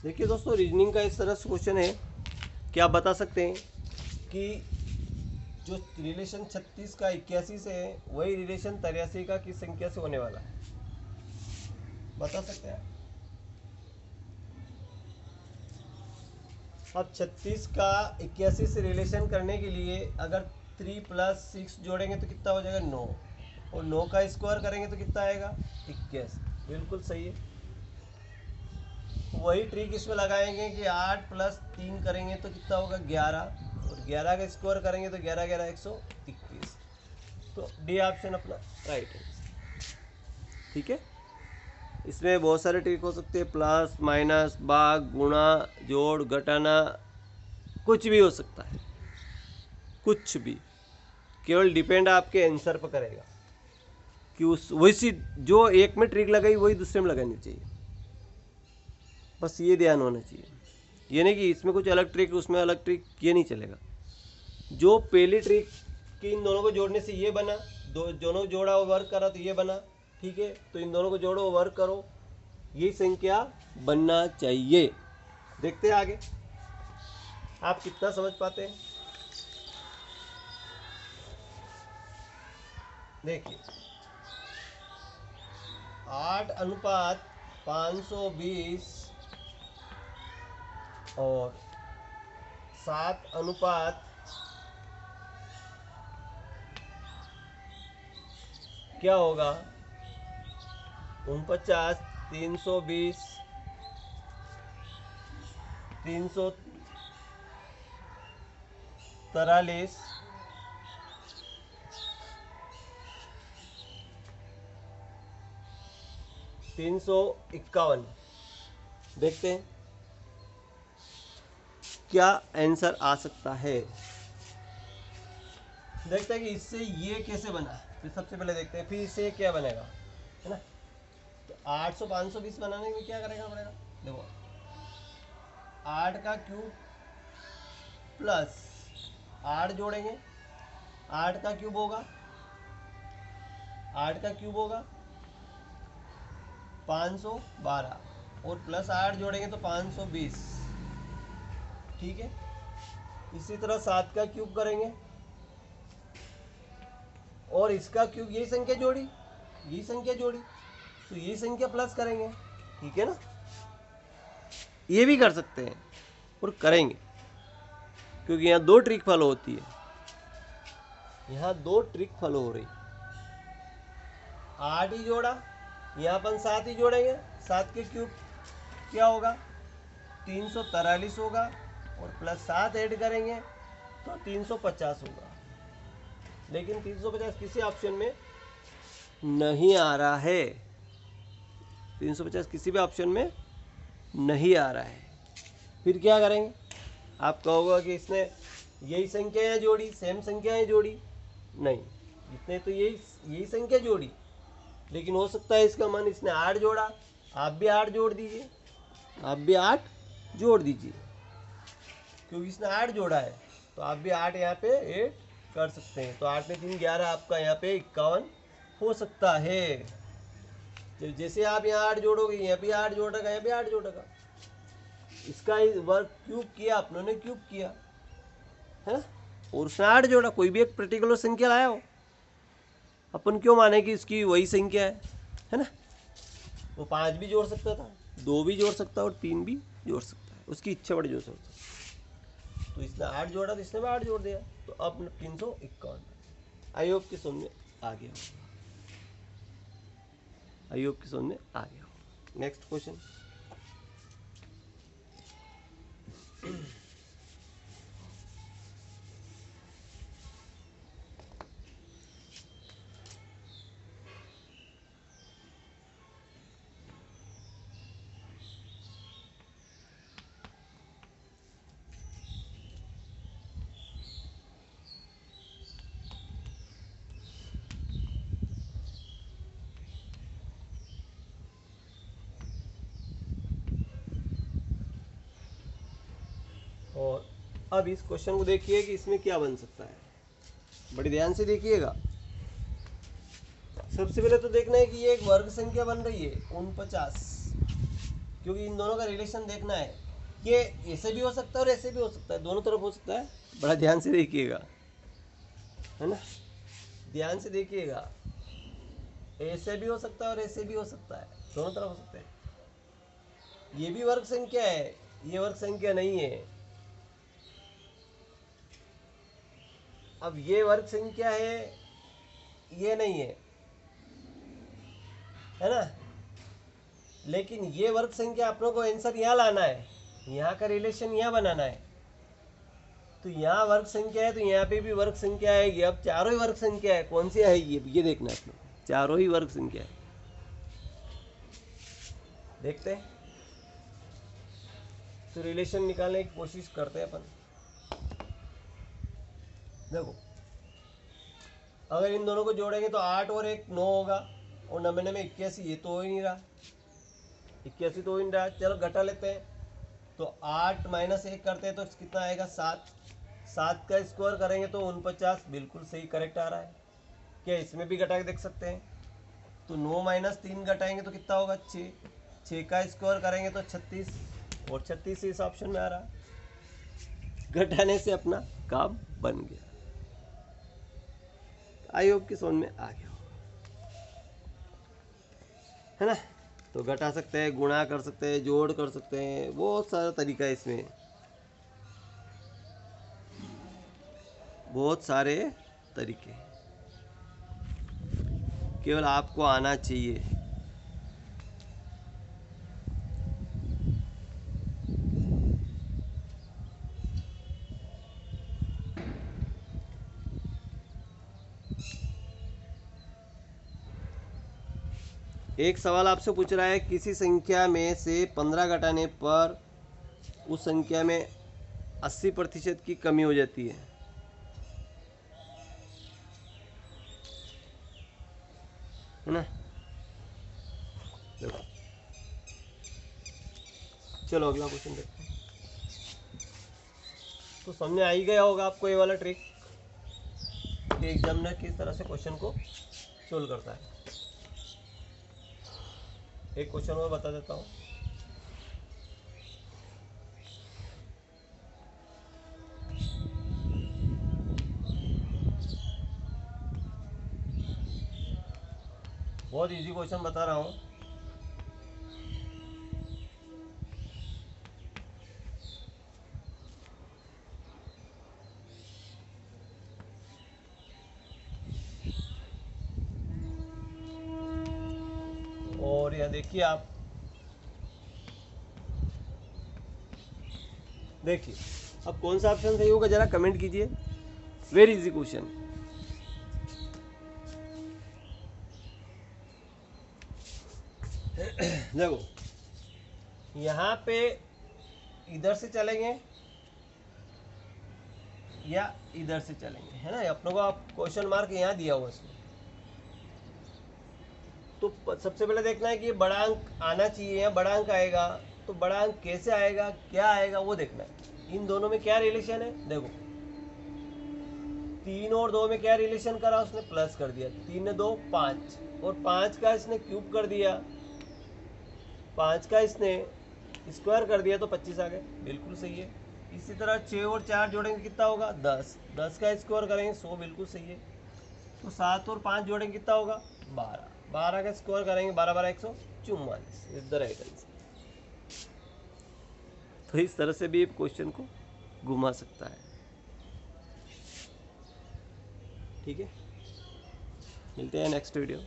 देखिए दोस्तों, रीजनिंग का इस तरह से क्वेश्चन है कि आप बता सकते हैं कि जो रिलेशन 36 का 81 से है वही रिलेशन 83 का किस संख्या से होने वाला है, बता सकते हैं। अब 36 का 81 से रिलेशन करने के लिए अगर 3 + 6 जोड़ेंगे तो कितना हो जाएगा 9, और 9 का स्क्वायर करेंगे तो कितना आएगा 21। बिल्कुल सही है। वही ट्रिक इसमें लगाएंगे कि 8 + 3 करेंगे तो कितना होगा 11, और 11 का स्क्वायर करेंगे तो 11 11 121। तो डी ऑप्शन अपना राइट है। ठीक है, इसमें बहुत सारे ट्रिक हो सकते हैं, प्लस माइनस भाग गुणा जोड़ घटाना, कुछ भी हो सकता है, कुछ भी, केवल डिपेंड आपके आंसर पर करेगा कि उस वैसी जो एक में ट्रिक लगाई वही दूसरे में लगानी चाहिए। बस ये ध्यान होना चाहिए, ये नहीं कि इसमें कुछ अलग ट्रिक उसमें अलग ट्रिक, ये नहीं चलेगा। जो पहली ट्रिक कि इन दोनों को जोड़ने से ये बना, दोनों जोड़ा और वर्क करा तो ये बना, ठीक है, तो इन दोनों को जोड़ो वर्क करो, ये संख्या बनना चाहिए। देखते हैं आगे आप कितना समझ पाते हैं। देखिए 8:520 और 7 क्या होगा 49 320 343 351। देखते हैं क्या आंसर आ सकता है। देखते हैं कि इससे ये कैसे बना, फिर सबसे पहले देखते हैं फिर इससे क्या बनेगा, है ना। तो 800 520 बनाने में क्या करेगा पड़ेगा, देखो 8 का क्यूब प्लस 8 जोड़ेंगे, 8 का क्यूब होगा 512, और प्लस 8 जोड़ेंगे तो 520, ठीक है। इसी तरह 7 का क्यूब करेंगे और इसका क्यूब, यही संख्या जोड़ी तो यही संख्या प्लस करेंगे, ठीक है ना। ये भी कर सकते हैं और करेंगे, क्योंकि यहाँ 2 ट्रिक फॉलो होती है, यहाँ 2 ट्रिक फॉलो हो रही। 8 ही जोड़ा, यहाँ अपन 7 ही जोड़ेंगे, 7 के क्यूब क्या होगा 343 होगा, और प्लस 7 ऐड करेंगे तो 350 होगा। लेकिन 350 किसी ऑप्शन में नहीं आ रहा है, 350 किसी भी ऑप्शन में नहीं आ रहा है। फिर क्या करेंगे, आप कहोगे कि इसने यही संख्याएं जोड़ी, सेम संख्याएं जोड़ी, नहीं, इसने तो यही संख्या जोड़ी, लेकिन हो सकता है इसका मन इसने 8 जोड़ा, आप भी 8 जोड़ दीजिए, क्योंकि इसने 8 जोड़ा है तो आप भी 8 यहाँ पे ऐड कर सकते हैं। तो 8 में 3 11, आपका यहाँ पे 51 हो सकता है। जैसे आप यहाँ 8 जोड़ोगे, यहाँ भी 8 जोड़ेगा, यहाँ भी 8 जोड़ेगा, इसका वर्क क्यूब किया, अपनों क्यूब किया है ना, और उसने 8 जोड़ा, कोई भी एक पर्टिकुलर संख्या लाया हो, अपन क्यों माने कि इसकी वही संख्या है ना। वो 5 भी जोड़ सकता था, 2 भी जोड़ सकता है और 3 भी जोड़ सकता है, उसकी इच्छा बढ़ जोड़ सकता है। तो इसने 8 जोड़ा तो इसने भी 8 जोड़ दिया, तो अब 351। आई होप कि समझ में आ गया, नेक्स्ट क्वेश्चन। और अब इस क्वेश्चन को देखिए कि इसमें क्या बन सकता है, बड़ी ध्यान से देखिएगा। सबसे पहले तो देखना है कि ये एक वर्ग संख्या बन रही है 49, क्योंकि इन दोनों का रिलेशन देखना है। ये ऐसे भी हो सकता है और ऐसे भी हो सकता है, दोनों तरफ हो सकता है। बड़ा ध्यान से देखिएगा, है ना, ध्यान से देखिएगा। ऐसे भी हो सकता है और ऐसे भी हो सकता है, दोनों तरफ हो सकता है। ये भी वर्ग संख्या है, ये वर्ग संख्या नहीं है। अब ये वर्ग संख्या है, ये नहीं है ना, लेकिन ये वर्ग संख्या अपनों को आंसर यहाँ लाना है, यहाँ का रिलेशन यहाँ बनाना है। तो यहाँ वर्ग संख्या है तो यहाँ पे भी वर्ग संख्या आएगी। अब चारों ही वर्ग संख्या है, कौन सी आएगी ये देखना है अपनों, चारों ही वर्ग संख्या है। देखते हैं, तो रिलेशन निकालने की कोशिश करते हैं अपन। देखो, अगर इन दोनों को जोड़ेंगे तो 8 और 1 9 होगा, और 99 में 81, ये तो हो ही नहीं रहा, 81 तो हो ही नहीं रहा। चलो घटा लेते हैं, तो 8 माइनस 1 करते हैं तो कितना आएगा 7। 7 का स्क्वायर करेंगे तो 49, बिल्कुल सही करेक्ट आ रहा है। क्या इसमें भी घटा के देख सकते हैं? तो 9 माइनस 3 घटाएंगे तो कितना होगा 6। 6 का स्क्वायर करेंगे तो 36, और 36 इस ऑप्शन में आ रहा है। घटाने से अपना काम बन गया। आई होप कि समझ में आ गया, है ना। तो घटा सकते हैं, गुणा कर सकते हैं, जोड़ कर सकते हैं, बहुत सारा तरीका है इसमें, बहुत सारे तरीके, केवल आपको आना चाहिए। एक सवाल आपसे पूछ रहा है, किसी संख्या में से 15 घटाने पर उस संख्या में 80% की कमी हो जाती है ना। देखो, चलो अगला क्वेश्चन देखते हैं। तो समझ आ ही गया होगा आपको ये वाला ट्रिक कि एग्जामिनर किस तरह से क्वेश्चन को सोल्व करता है। एक क्वेश्चन और बता देता हूँ। बहुत इजी क्वेश्चन बता रहा हूँ। और यहाँ देखिए, आप देखिए अब कौन सा ऑप्शन सही होगा जरा कमेंट कीजिए। Very easy question. देखो, यहाँ पे इधर से चलेंगे या इधर से चलेंगे, है ना। अपनों को आप क्वेश्चन मार्क यहाँ दिया हुआ इसमें। तो सबसे पहले देखना है कि ये बड़ा अंक आना चाहिए या बड़ा अंक आएगा। तो बड़ा अंक कैसे आएगा, क्या आएगा, वो देखना है। इन दोनों में क्या रिलेशन है, देखो 3 और 2 में क्या रिलेशन करा, उसने प्लस कर दिया। 3 ने 2 5, और 5 का इसने क्यूब कर दिया, 5 का इसने स्क्वायर कर दिया तो 25 आ गए, बिल्कुल सही है। इसी तरह 6 और 4 जोड़ेंगे कितना होगा 10, 10 का स्क्वायर करेंगे 100, बिल्कुल सही है। तो 7 और 5 जोड़ेंगे कितना होगा 12, 12 का स्क्वायर करेंगे 12 12 144, इज द राइट आंसर। तो इस तरह से भी क्वेश्चन को घुमा सकता है। ठीक है, मिलते हैं नेक्स्ट वीडियो।